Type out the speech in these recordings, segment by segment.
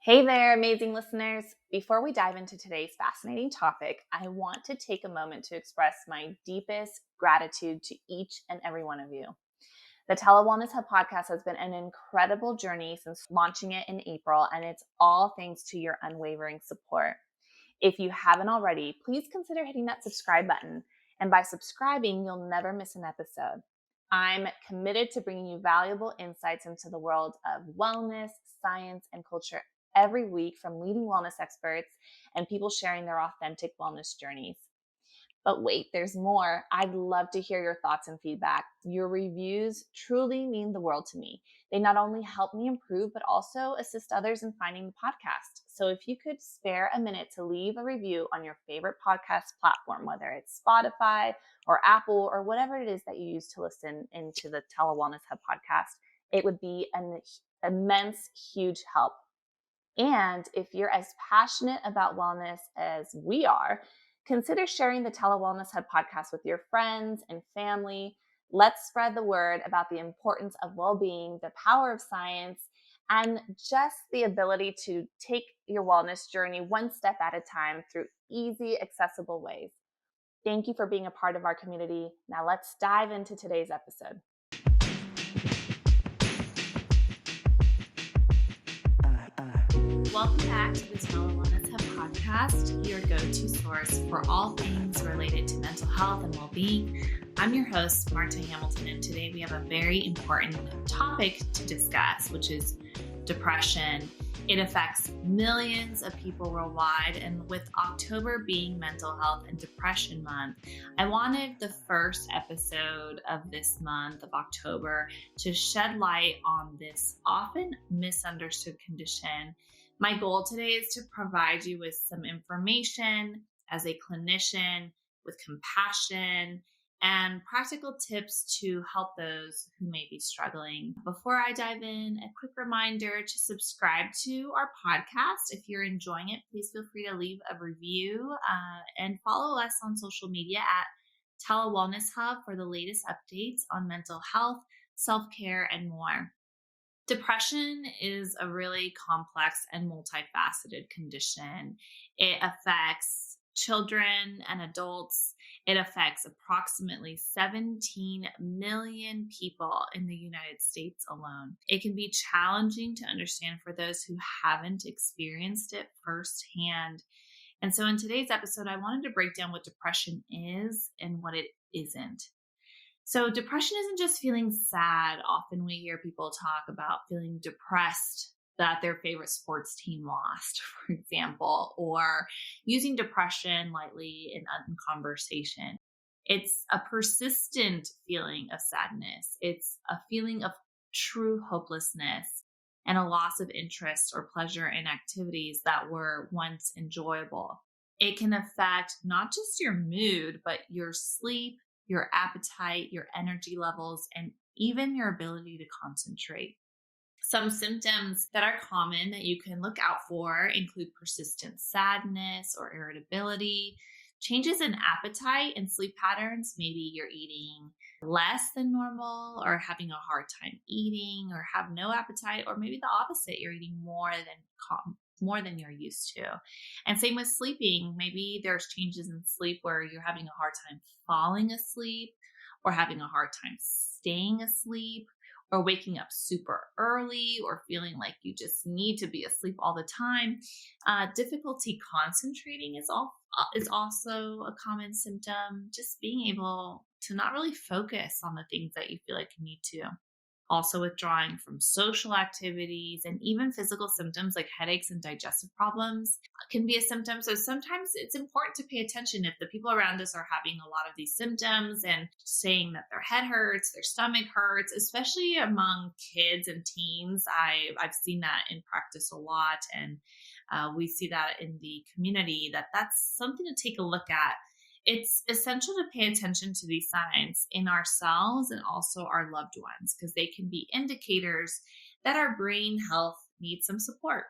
Hey there, amazing listeners. Before we dive into today's fascinating topic, I want to take a moment to express my deepest gratitude to each and every one of you. The TeleWellness Hub Podcast has been an incredible journey since launching it in April, and it's all thanks to your unwavering support. If you haven't already, please consider hitting that subscribe button. And by subscribing, you'll never miss an episode. I'm committed to bringing you valuable insights into the world of wellness, science, and culture every week from leading wellness experts and people sharing their authentic wellness journeys. But wait, there's more. I'd love to hear your thoughts and feedback. Your reviews truly mean the world to me. They not only help me improve, but also assist others in finding the podcast. So if you could spare a minute to leave a review on your favorite podcast platform, whether it's Spotify or Apple or whatever it is that you use to listen into the TeleWellness Hub podcast, it would be an immense, huge help. And if you're as passionate about wellness as we are, consider sharing the TeleWellness Hub podcast with your friends and family. Let's spread the word about the importance of well-being, the power of science, and just the ability to take your wellness journey one step at a time through easy, accessible ways. Thank you for being a part of our community. Now let's dive into today's episode. Welcome back to the TeleWellness Hub Podcast, your go-to source for all things related to mental health and well-being. I'm your host, Marta Hamilton, and today we have a very important topic to discuss, which is depression. It affects millions of people worldwide, and with October being Mental Health and Depression Month, I wanted the first episode of this month of October to shed light on this often misunderstood condition. My goal today is to provide you with some information as a clinician with compassion and practical tips to help those who may be struggling. Before I dive in, a quick reminder to subscribe to our podcast. If you're enjoying it, please feel free to leave a review and follow us on social media at TeleWellness Hub for the latest updates on mental health, self-care, and more. Depression is a really complex and multifaceted condition. It affects children and adults. It affects approximately 17 million people in the United States alone. It can be challenging to understand for those who haven't experienced it firsthand. And so in today's episode, I wanted to break down what depression is and what it isn't. So depression isn't just feeling sad. Often we hear people talk about feeling depressed that their favorite sports team lost, for example, or using depression lightly in conversation. It's a persistent feeling of sadness. It's a feeling of true hopelessness and a loss of interest or pleasure in activities that were once enjoyable. It can affect not just your mood, but your sleep, your appetite, your energy levels, and even your ability to concentrate. Some symptoms that are common that you can look out for include persistent sadness or irritability, changes in appetite and sleep patterns. Maybe you're eating less than normal or having a hard time eating or have no appetite, or maybe the opposite, you're eating more than you're used to. And same with sleeping. Maybe there's changes in sleep where you're having a hard time falling asleep or having a hard time staying asleep or waking up super early or feeling like you just need to be asleep all the time. Difficulty concentrating is also a common symptom. Just being able to not really focus on the things that you feel like you need to. Also withdrawing from social activities, and even physical symptoms like headaches and digestive problems can be a symptom. So sometimes it's important to pay attention if the people around us are having a lot of these symptoms and saying that their head hurts, their stomach hurts, especially among kids and teens. I've seen that in practice a lot, and we see that in the community, that's something to take a look at. It's essential to pay attention to these signs in ourselves and also our loved ones, because they can be indicators that our brain health needs some support.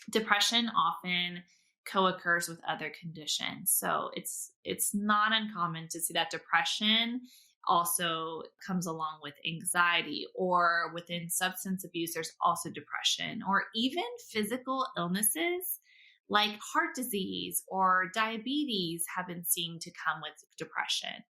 Depression often co-occurs with other conditions. So it's not uncommon to see that depression also comes along with anxiety, or within substance abuse, there's also depression, or even physical illnesses like heart disease or diabetes have been seen to come with depression.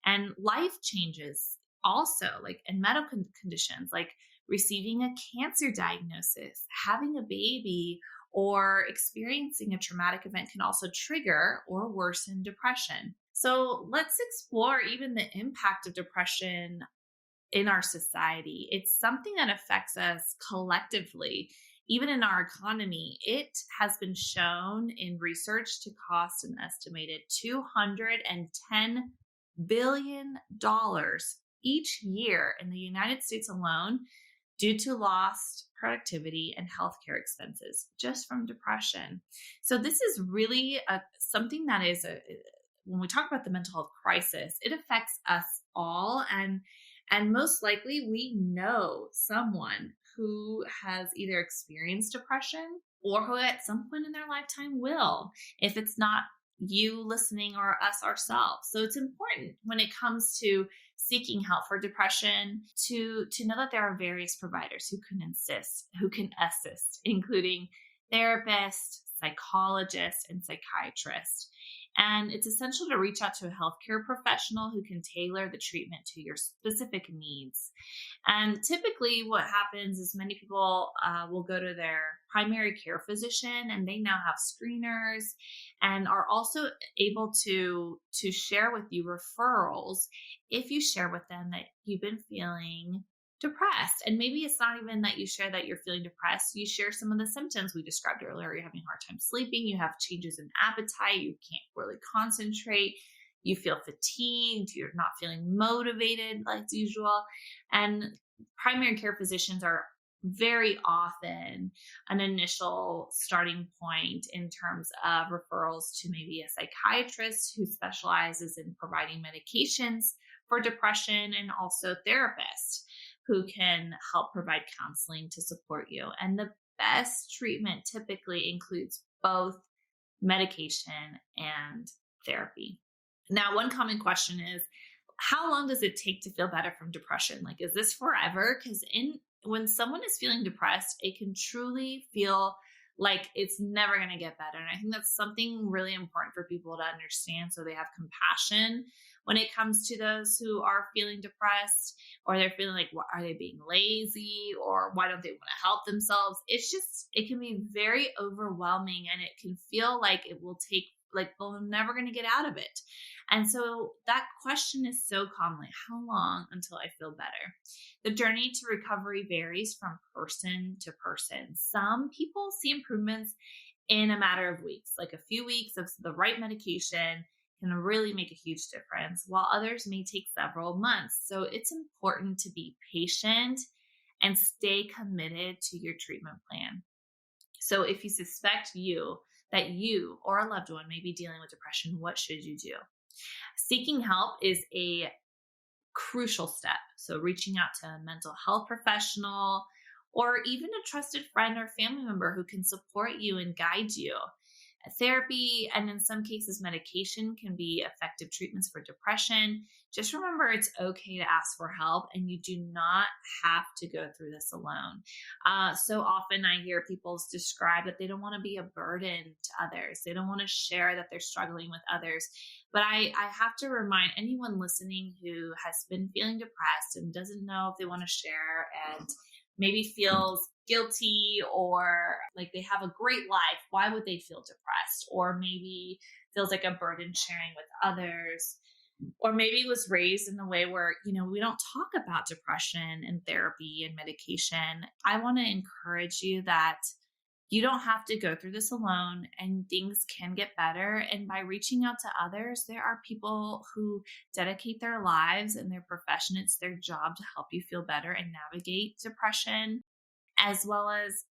And life changes also, like in medical conditions, like receiving a cancer diagnosis, having a baby, or experiencing a traumatic event can also trigger or worsen depression. So let's explore even the impact of depression in our society. It's something that affects us collectively, even in our economy. It has been shown in research to cost an estimated $210 billion each year in the United States alone due to lost productivity and healthcare expenses just from depression. So this is really something that is when we talk about the mental health crisis, it affects us all. And most likely we know someone who has either experienced depression or who at some point in their lifetime will, if it's not you listening or us ourselves. So it's important when it comes to seeking help for depression to know that there are various providers who can assist, including therapists, psychologists, and psychiatrists. And it's essential to reach out to a healthcare professional who can tailor the treatment to your specific needs. And typically what happens is many people will go to their primary care physician, and they now have screeners and are also able to share with you referrals if you share with them that you've been feeling depressed. And maybe it's not even that you share that you're feeling depressed. You share some of the symptoms we described earlier. You're having a hard time sleeping. You have changes in appetite. You can't really concentrate. You feel fatigued. You're not feeling motivated like usual. And primary care physicians are very often an initial starting point in terms of referrals to maybe a psychiatrist who specializes in providing medications for depression, and also therapists who can help provide counseling to support you. And the best treatment typically includes both medication and therapy. Now, one common question is, how long does it take to feel better from depression? Like, is this forever? Because when someone is feeling depressed, it can truly feel like it's never going to get better. And I think that's something really important for people to understand, so they have compassion when it comes to those who are feeling depressed, or they're feeling like, are they being lazy, or why don't they want to help themselves? It can be very overwhelming, and it can feel like it will take, like they're never going to get out of it. And so that question is so common, like, how long until I feel better? The journey to recovery varies from person to person. Some people see improvements in a matter of weeks, like a few weeks of the right medication can really make a huge difference, while others may take several months. So it's important to be patient and stay committed to your treatment plan. So if you suspect that you or a loved one may be dealing with depression, what should you do? Seeking help is a crucial step. So reaching out to a mental health professional, or even a trusted friend or family member who can support you and guide you. Therapy, and in some cases medication, can be effective treatments for depression. Just remember, it's okay to ask for help, and you do not have to go through this alone. So often I hear people describe that they don't want to be a burden to others. They don't want to share that they're struggling with others. But I have to remind anyone listening who has been feeling depressed and doesn't know if they want to share, and maybe feels guilty or like they have a great life, why would they feel depressed? Or maybe feels like a burden sharing with others, or maybe was raised in a way where, we don't talk about depression and therapy and medication. I want to encourage you that you don't have to go through this alone, and things can get better. And by reaching out to others, there are people who dedicate their lives and their profession. It's their job to help you feel better and navigate depression, as well as,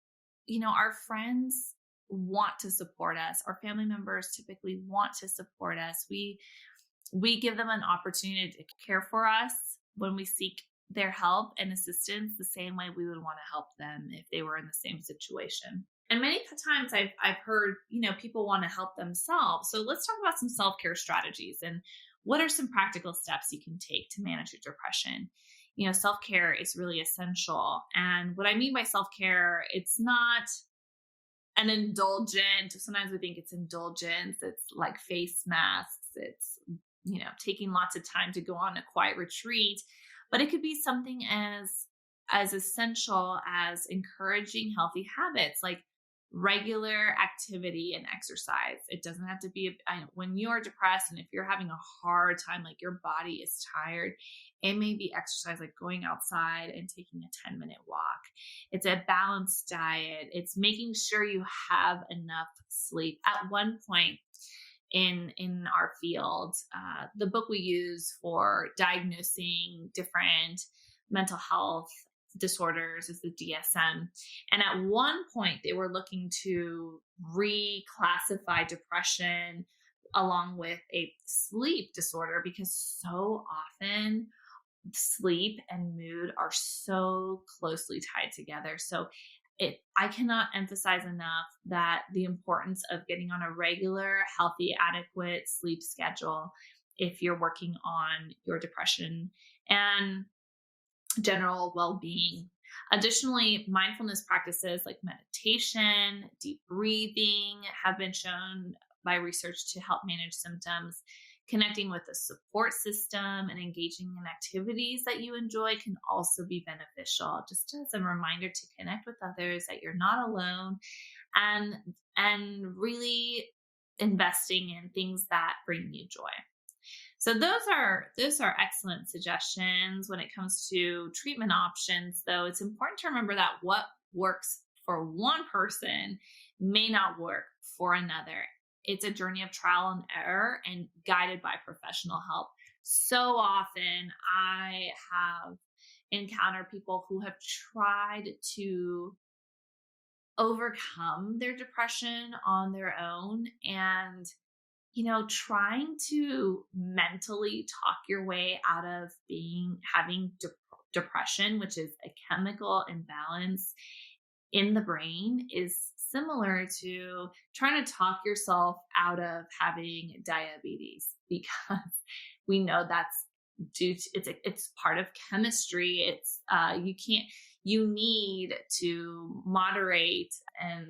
our friends want to support us. Our family members typically want to support us. We give them an opportunity to care for us when we seek their help and assistance the same way we would want to help them if they were in the same situation. And many times I've heard, people want to help themselves. So let's talk about some self-care strategies. And what are some practical steps you can take to manage your depression? Self-care is really essential. And what I mean by self-care, it's not an indulgent. Sometimes we think it's indulgence. It's like face masks. It's, taking lots of time to go on a quiet retreat, but it could be something as essential as encouraging healthy habits like regular activity and exercise. It doesn't have to be when you're depressed and if you're having a hard time, like your body is tired, it may be exercise, like going outside and taking a 10-minute walk. It's a balanced diet. It's making sure you have enough sleep. At one point in our field, the book we use for diagnosing different mental health disorders is the DSM. And at one point, they were looking to reclassify depression along with a sleep disorder because so often sleep and mood are so closely tied together. So I cannot emphasize enough that the importance of getting on a regular, healthy, adequate sleep schedule if you're working on your depression and general well-being. Additionally, mindfulness practices like meditation, deep breathing have been shown by research to help manage symptoms. Connecting with a support system and engaging in activities that you enjoy can also be beneficial, just as a reminder to connect with others, that you're not alone, and really investing in things that bring you joy. So those are excellent suggestions when it comes to treatment options, though it's important to remember that what works for one person may not work for another. It's a journey of trial and error and guided by professional help. So often I have encountered people who have tried to overcome their depression on their own and trying to mentally talk your way out of having depression, which is a chemical imbalance in the brain, is similar to trying to talk yourself out of having diabetes, because we know that's it's part of chemistry. It's you need to moderate and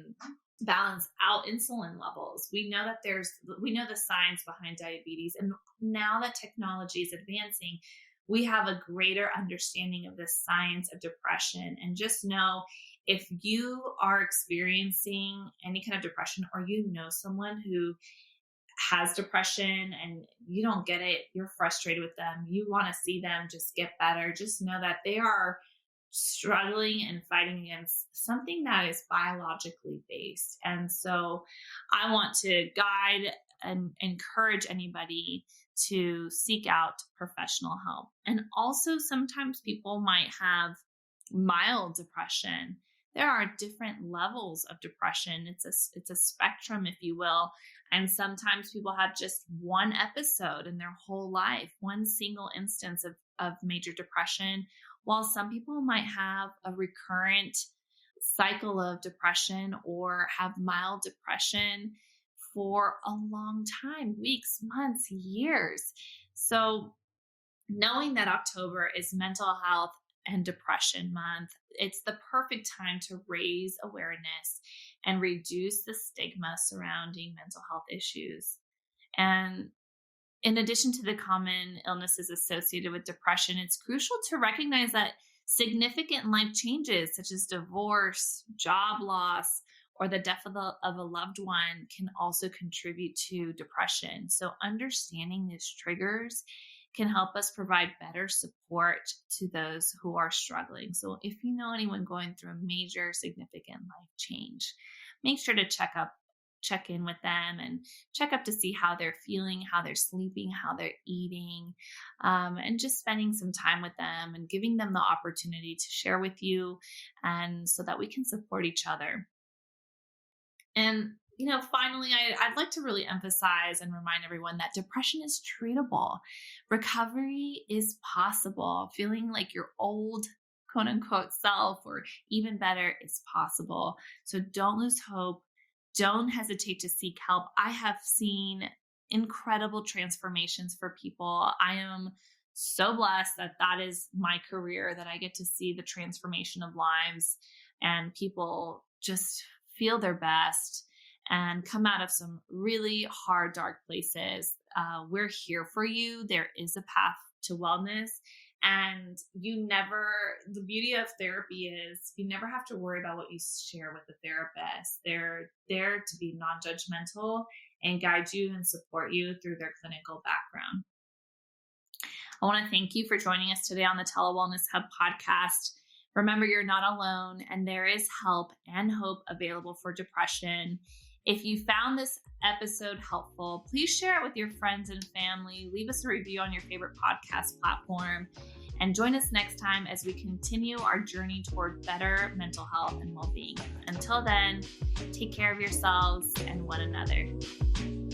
balance out insulin levels. We know the science behind diabetes. And now that technology is advancing, we have a greater understanding of the science of depression. And just know, if you are experiencing any kind of depression, or you know someone who has depression and you don't get it, you're frustrated with them, you want to see them just get better, just know that they are struggling and fighting against something that is biologically based. And so I want to guide and encourage anybody to seek out professional help. And also, sometimes people might have mild depression. There are different levels of depression. It's a spectrum, if you will. And sometimes people have just one episode in their whole life, one single instance of major depression, while some people might have a recurrent cycle of depression or have mild depression for a long time, weeks, months, years. So knowing that October is Mental Health and Depression Month, it's the perfect time to raise awareness and reduce the stigma surrounding mental health issues. And in addition to the common illnesses associated with depression, it's crucial to recognize that significant life changes, such as divorce, job loss, or the death of a loved one, can also contribute to depression. So understanding these triggers can help us provide better support to those who are struggling. So if you know anyone going through a major significant life change, make sure to check in with them and check up to see how they're feeling, how they're sleeping, how they're eating, and just spending some time with them and giving them the opportunity to share with you, and so that we can support each other. And finally, I'd like to really emphasize and remind everyone that depression is treatable. Recovery is possible. Feeling like your old quote unquote self, or even better, is possible. So don't lose hope. Don't hesitate to seek help. I have seen incredible transformations for people. I am so blessed that that is my career, that I get to see the transformation of lives and people just feel their best and come out of some really hard, dark places. We're here for you. There is a path to wellness. And the beauty of therapy is you never have to worry about what you share with the therapist. They're there to be non-judgmental and guide you and support you through their clinical background. I want to thank you for joining us today on the TeleWellness Hub podcast. Remember, you're not alone, and there is help and hope available for depression. If you found this episode helpful, please share it with your friends and family. Leave us a review on your favorite podcast platform, and join us next time as we continue our journey toward better mental health and well-being. Until then, take care of yourselves and one another.